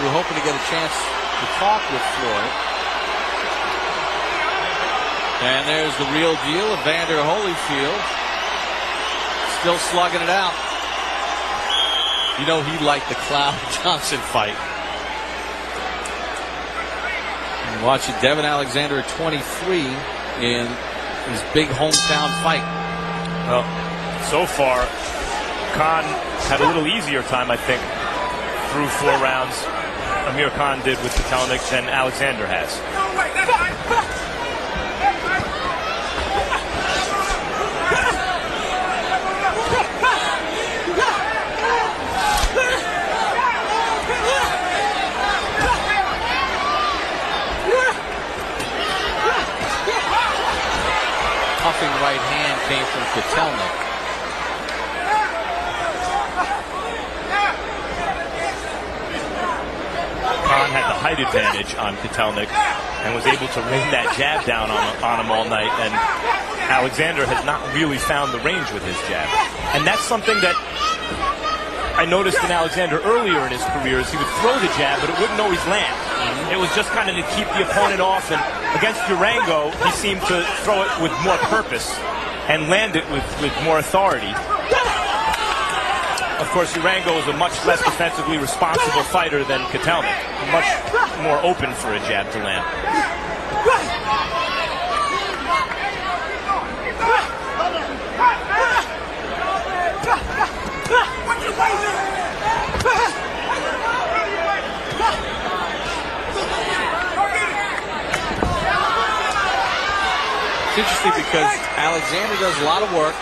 were hoping to get a chance to talk with Floyd. And there's the real deal, Evander Holyfield. Still slugging it out. You know he liked the Cloud Johnson fight. And watching Devon Alexander at 23 in his big hometown fight. Well, so far, Khan had a little easier time, I think, through 4 rounds. Amir Khan did with Kotelnik than Alexander has. Puffing right hand came from Kotelnik. Khan had the height advantage on Kotelnik and was able to rain that jab down on him all night. And Alexander has not really found the range with his jab. And that's something that I noticed in Alexander earlier in his career is he would throw the jab, but it wouldn't always land. It was just kind of to keep the opponent off. And against Urango, he seemed to throw it with more purpose and land it with more authority. Of course, Urango is a much less defensively responsible fighter than Kotelnik. Much more open for a jab to land. It's interesting because Alexander does a lot of work,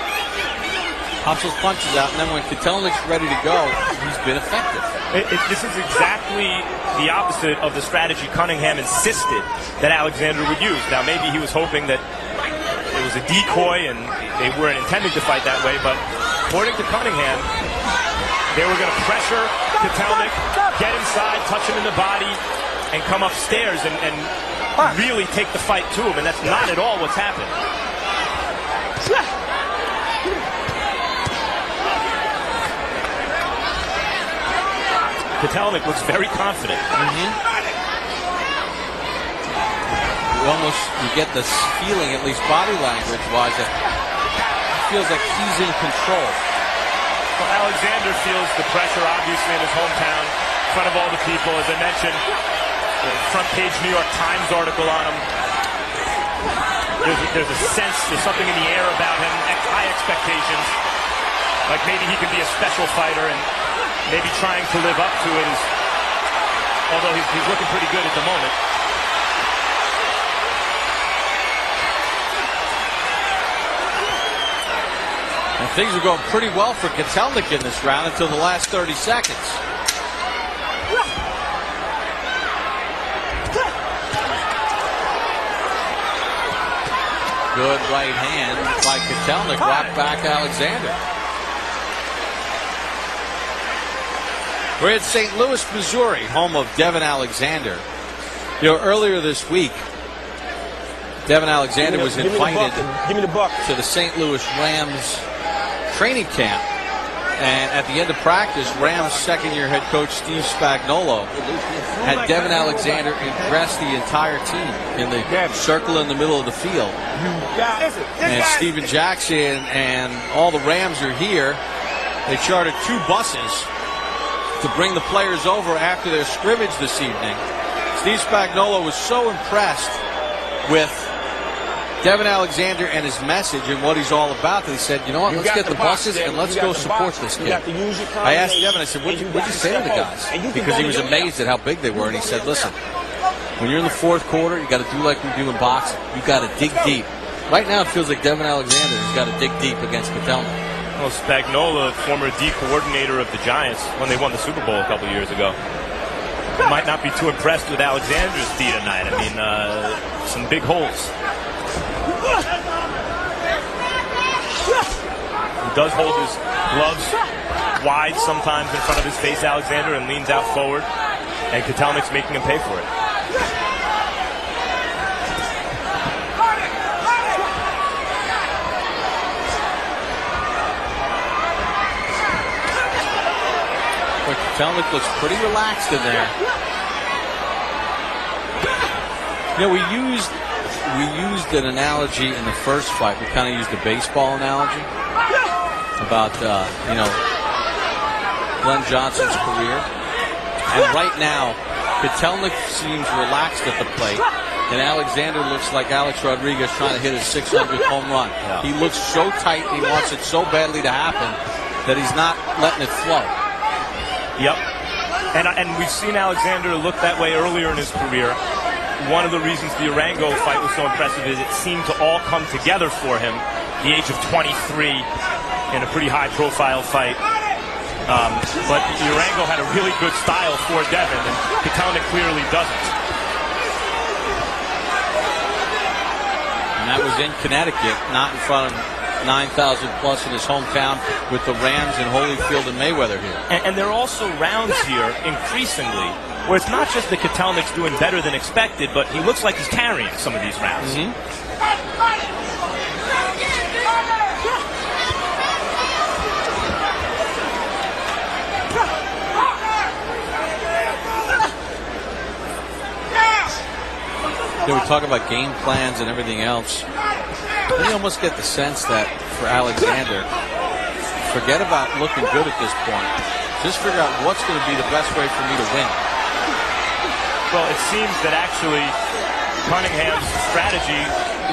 pops those punches out, and then when Kotelnik's ready to go, he's been effective. This is exactly the opposite of the strategy Cunningham insisted that Alexander would use. Now, maybe he was hoping that it was a decoy and they weren't intending to fight that way, but according to Cunningham, they were going to pressure Kotelnik, get inside, touch him in the body, and come upstairs and really take the fight to him, and that's not at all what's happened. Kotelnik looks very confident. You get this feeling, at least body language-wise, that it feels like he's in control. Well, Alexander feels the pressure, obviously, in his hometown, in front of all the people. As I mentioned, the front-page New York Times article on him. There's a sense, there's something in the air about him, high expectations. Like maybe he could be a special fighter and maybe trying to live up to it, although he's looking pretty good at the moment. And things are going pretty well for Kotelnik in this round until the last 30 seconds. Good right hand by Kotelnik, rocked back Alexander. We're in St. Louis, Missouri, home of Devon Alexander. You know, earlier this week, Devon Alexander was invited to the St. Louis Rams training camp. And at the end of practice, Rams second-year head coach Steve Spagnuolo had Devon Alexander address the entire team in the circle in the middle of the field. And Steven Jackson and all the Rams are here. They chartered 2 buses to bring the players over after their scrimmage this evening. Steve Spagnuolo was so impressed with Devon Alexander and his message and what he's all about that he said, you know what, let's get the buses and let's go support this kid. I asked Devon, I said, what'd you say to the guys? Because he was amazed at how big they were, and he said, listen, when you're in the 4th quarter, you got to do like we do in boxing. You got to dig deep. Right now it feels like Devon Alexander has got to dig deep against Kotelnik. Well, Spagnuolo, former D coordinator of the Giants when they won the Super Bowl a couple years ago, might not be too impressed with Alexander's D tonight. I mean, some big holes. He does hold his gloves wide sometimes in front of his face, Alexander, and leans out forward. And Kotelnik's making him pay for it. Kotelnik looks pretty relaxed in there. You know, we used an analogy in the first fight. We kind of used a baseball analogy about Glenn Johnson's career. And right now, Kotelnik seems relaxed at the plate, and Alexander looks like Alex Rodriguez trying to hit his 600th home run. Yeah. He looks so tight, and he wants it so badly to happen that he's not letting it flow. Yep. And we've seen Alexander look that way earlier in his career. One of the reasons the Arango fight was so impressive is it seemed to all come together for him. The age of 23 in a pretty high-profile fight. But Arango had a really good style for Devon, and Kotelnik clearly doesn't. And that was in Connecticut, not in front of 9,000 plus in his hometown with the Rams and Holyfield and Mayweather here. And there are also rounds here, increasingly, where it's not just that Kotelnik's doing better than expected, but he looks like he's carrying some of these rounds. We talk about game plans and everything else. You almost get the sense that for Alexander, forget about looking good at this point. Just figure out what's going to be the best way for me to win. Well, it seems that actually Cunningham's strategy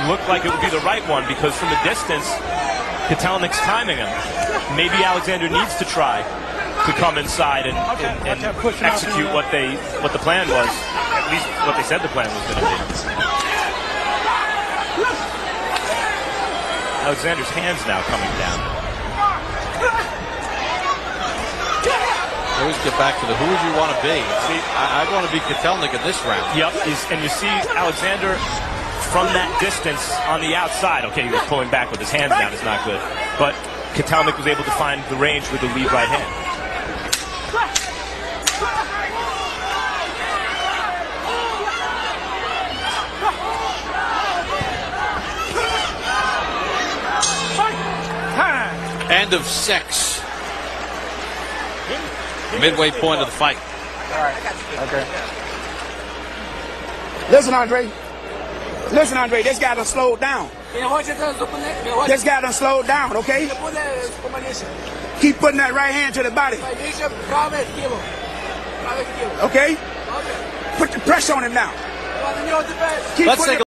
looked like it would be the right one, because from a distance, Kotelnik's timing him. Maybe Alexander needs to try to come inside and execute what the plan was, at least what they said the plan was going to be. Alexander's hands now coming down. Always get back to the who would you want to be. See, I want to be Kotelnik in this round. Yep, and you see Alexander from that distance on the outside. Okay, he was pulling back with his hands down. It's not good. But Kotelnik was able to find the range with the lead right hand. End of 6. Midway point of the fight. All right. Okay. Listen, Andriy. Listen, Andriy. This guy done slowed down. This guy done slowed down, okay? Keep putting that right hand to the body. Okay? Put the pressure on him now. Let's take a